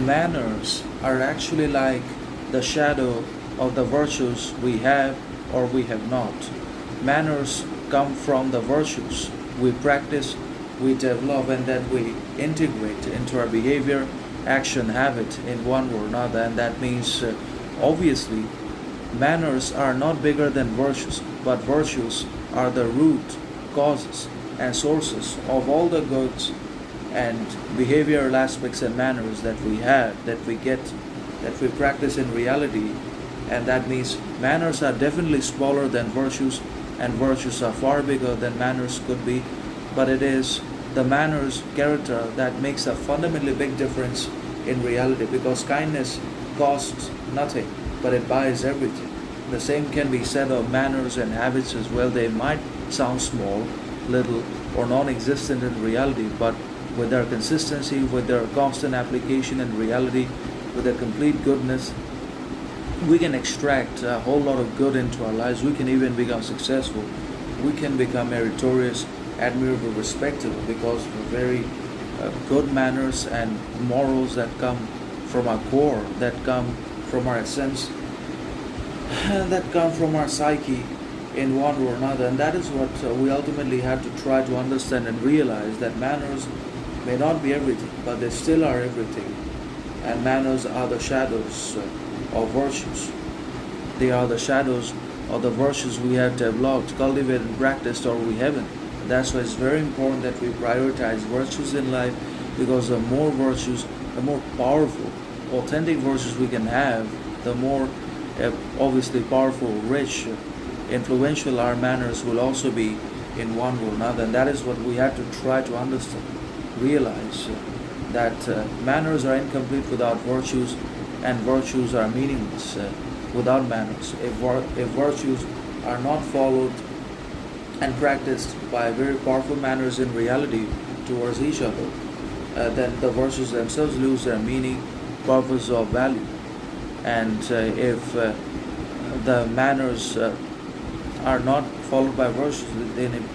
Manners are actually like the shadow of the virtues we have or we have not. Manners come from the virtues we practice, we develop, and that we integrate into our behavior, action, habit in one or another. And that means, obviously, manners are not bigger than virtues, but virtues are the root causes and sources of all the goods and behavioral aspects and manners that we have, that we get, that we practice in reality. And that means manners are definitely smaller than virtues, and virtues are far bigger than manners could be. But it is the manners character that makes a fundamentally big difference in reality, because kindness costs nothing, but it buys everything. The same can be said of manners and habits as well. They might sound small, little, or non existent in reality, but with their consistency, with their constant application in reality, with their complete goodness, we can extract a whole lot of good into our lives. We can even become successful. We can become meritorious, admirable, respectable, because of very good manners and morals that come from our core, that come from our essence, that come from our psyche in one or another. And that is what we ultimately have to try to understand and realize, that manners may not be everything, but they still are everything. And manners are the shadows of virtues. They are the shadows of the virtues we have developed, cultivated, and practiced, or we haven't. That's why it's very important that we prioritize virtues in life, because the more virtues, the more powerful, authentic virtues we can have, the more obviously powerful, rich, influential our manners will also be in one or another. And that is what we have to try to understand, realize that manners are incomplete without virtues, and virtues are meaningless without manners. If virtues are not followed and practiced by very powerful manners in reality towards each other, then the virtues themselves lose their meaning, purpose, or value. And if the manners are not followed by virtues, then it